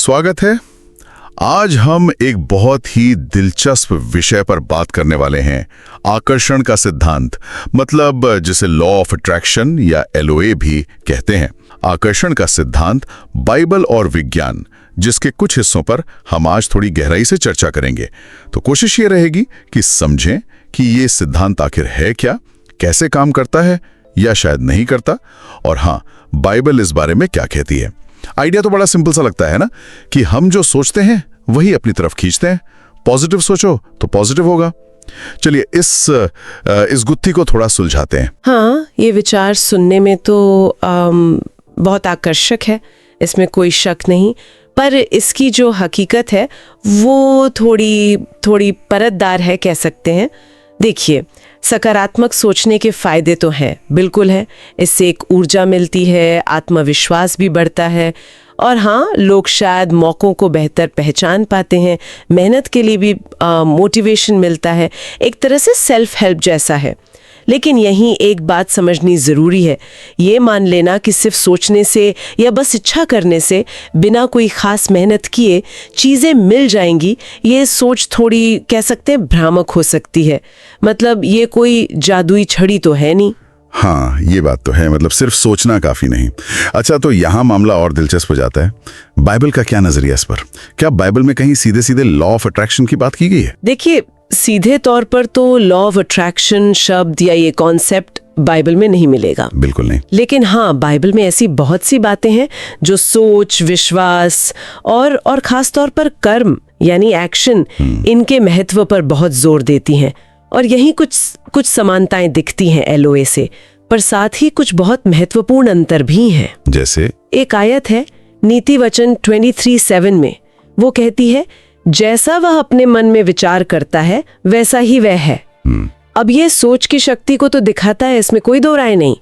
स्वागत है। आज हम एक बहुत ही दिलचस्प विषय पर बात करने वाले हैं, आकर्षण का सिद्धांत, मतलब जिसे लॉ ऑफ अट्रैक्शन या LOA भी कहते हैं। आकर्षण का सिद्धांत, बाइबल और विज्ञान, जिसके कुछ हिस्सों पर हम आज थोड़ी गहराई से चर्चा करेंगे। तो कोशिश ये रहेगी कि समझें कि ये सिद्धांत आखिर है क्या, कैसे काम करता है या शायद नहीं करता, और हाँ, बाइबल इस बारे में क्या कहती है। आइडिया तो बड़ा सिंपल सा लगता है ना, कि हम जो सोचते हैं वही अपनी तरफ खींचते हैं। पॉजिटिव सोचो तो पॉजिटिव होगा। चलिए इस गुत्थी को थोड़ा सुलझाते हैं। हाँ, ये विचार सुनने में तो बहुत आकर्षक है, इसमें कोई शक नहीं, पर इसकी जो हकीकत है वो थोड़ी परतदार है, कह सकते हैं। देखिए, सकारात्मक सोचने के फायदे तो हैं, बिल्कुल है। इससे एक ऊर्जा मिलती है, आत्मविश्वास भी बढ़ता है, और हाँ, लोग शायद मौक़ों को बेहतर पहचान पाते हैं, मेहनत के लिए भी मोटिवेशन मिलता है, एक तरह से सेल्फ हेल्प जैसा है। लेकिन यहीं एक बात समझनी ज़रूरी है, ये मान लेना कि सिर्फ सोचने से या बस इच्छा करने से, बिना कोई ख़ास मेहनत किए चीज़ें मिल जाएंगी, ये सोच थोड़ी, कह सकते हैं, भ्रामक हो सकती है। मतलब ये कोई जादुई छड़ी तो है नहीं। हाँ, ये बात तो है, मतलब सिर्फ सोचना काफी नहीं। अच्छा, तो यहाँ मामला और दिलचस्प हो जाता है। बाइबल का क्या नजरिया इस पर? क्या बाइबल में कहीं सीधे सीधे लॉ ऑफ अट्रैक्शन की बात की गई है? देखिए, सीधे तौर पर तो लॉ ऑफ अट्रैक्शन शब्द या ये कॉन्सेप्ट बाइबल में नहीं मिलेगा, बिल्कुल नहीं। लेकिन हाँ, बाइबल में ऐसी बहुत सी बातें हैं जो सोच, विश्वास और खास तौर पर कर्म यानी एक्शन, इनके महत्व पर बहुत जोर देती हैं। और यही कुछ समानताएं दिखती हैं LOA से, पर साथ ही कुछ बहुत महत्वपूर्ण अंतर भी हैं। जैसे एक आयत है नीति वचन 23:7 में, वो कहती है, जैसा वह अपने मन में विचार करता है वैसा ही वह है। अब ये सोच की शक्ति को तो दिखाता है, इसमें कोई दो राय नहीं,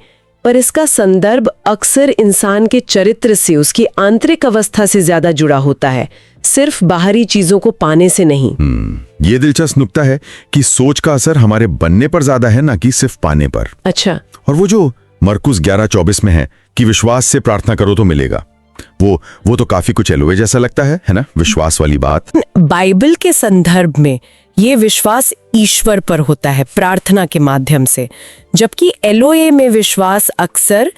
पर इसका संदर्भ अक्सर इंसान के चरित्र से, उसकी आंतरिक अवस्था से ज्यादा जुड़ा होता है, सिर्फ बाहरी चीजों को पाने से नहीं। ये दिलचस्प नुक्ता है कि सोच का असर हमारे बनने पर ज्यादा है, ना कि सिर्फ पाने पर। अच्छा। और वो जो मरकुस 11:24 में है कि विश्वास से प्रार्थना करो तो मिलेगा, वो तो काफी कुछ LOA जैसा लगता है ना, विश्वास वाली बात। बाइबल के संदर्भ में ये विश्वास ईश्वर पर होता है प्रार्थना के माध्यम से, जबकि LOA में विश्वास अक्सर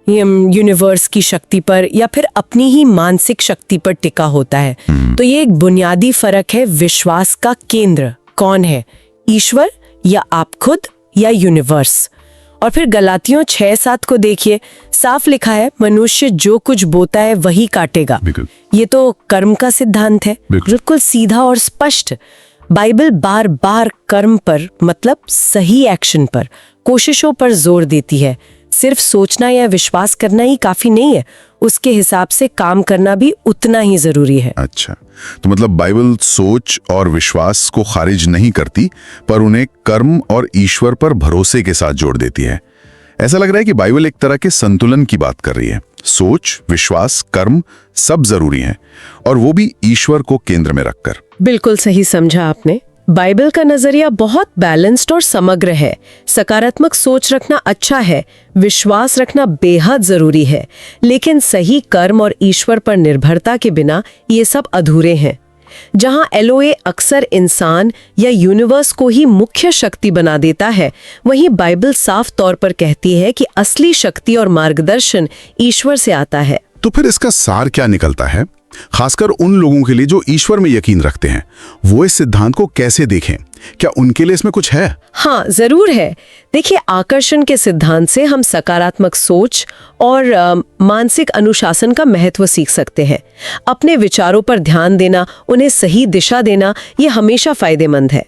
यूनिवर्स की शक्ति पर या फिर अपनी ही मानसिक शक्ति पर टिका होता है। तो ये एक बुनियादी फर्क है। विश्वास का केंद्र कौन है, ईश्वर या आप खुद या यूनिवर्स? और फिर गलातियों 6:7 को देखिए, साफ लिखा है, मनुष्य जो कुछ बोता है वही काटेगा। ये तो कर्म का सिद्धांत है, बिल्कुल सीधा और स्पष्ट। बाइबल बार बार कर्म पर, मतलब सही एक्शन पर, कोशिशों पर जोर देती है। सिर्फ सोचना या विश्वास करना ही काफी नहीं है, उसके हिसाब से काम करना भी उतना ही जरूरी है। अच्छा, तो मतलब बाइबल सोच और विश्वास को खारिज नहीं करती, पर उन्हें कर्म और ईश्वर पर भरोसे के साथ जोड़ देती है। ऐसा लग रहा है कि बाइबल एक तरह के संतुलन की बात कर रही है। सोच, विश्वास, कर्म सब जरूरी हैं, और वो भी ईश्वर को केंद्र में रखकर। बिल्कुल सही समझा आपने। बाइबल का नजरिया बहुत बैलेंस्ड और समग्र है। सकारात्मक सोच रखना अच्छा है, विश्वास रखना बेहद जरूरी है, लेकिन सही कर्म और ईश्वर पर निर्भरता के बिना ये सब अधूरे हैं। जहां LOA अक्सर इंसान या यूनिवर्स को ही मुख्य शक्ति बना देता है, वहीं बाइबल साफ तौर पर कहती है कि असली शक्ति और मार्गदर्शन ईश्वर से आता है। तो फिर इसका सार क्या निकलता है, खासकर उन लोगों के लिए जो ईश्वर में यकीन रखते हैं? वो इस सिद्धांत को कैसे देखें? क्या उनके लिए इसमें कुछ है? हाँ, जरूर है। देखिए, आकर्षण के सिद्धांत से हम सकारात्मक सोच और मानसिक अनुशासन का महत्व सीख सकते हैं। अपने विचारों पर ध्यान देना, उन्हें सही दिशा देना, ये हमेशा फायदेमंद है।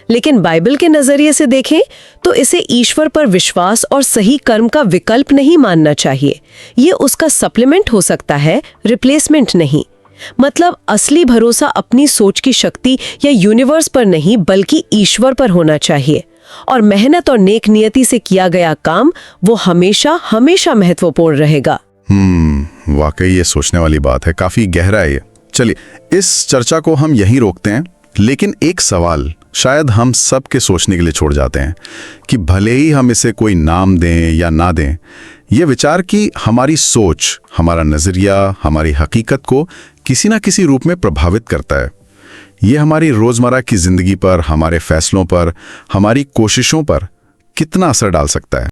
लेकिन बाइबल के नजरिए से देखें तो इसे ईश्वर पर विश्वास और सही कर्म का विकल्प नहीं मानना चाहिए। ये उसका सप्लीमेंट हो सकता है, रिप्लेसमेंट नहीं। मतलब असली भरोसा अपनी सोच की शक्ति या यूनिवर्स पर नहीं, बल्कि ईश्वर पर होना चाहिए। और मेहनत और नेक नियति से किया गया काम, वो हमेशा हमेशा महत्वपूर्ण रहेगा। वाकई ये सोचने वाली बात है, काफी गहरा है ये। चलिए, इस चर्चा को हम यहीं रोकते हैं, लेकिन एक सवाल शायद हम सब के सोचने के लिए छोड़ जाते हैं कि भले ही हम इसे कोई नाम दें या ना दें, ये विचार कि हमारी सोच, हमारा नज़रिया, हमारी हकीकत को किसी ना किसी रूप में प्रभावित करता है। ये हमारी रोज़मर्रा की ज़िंदगी पर, हमारे फैसलों पर, हमारी कोशिशों पर कितना असर डाल सकता है।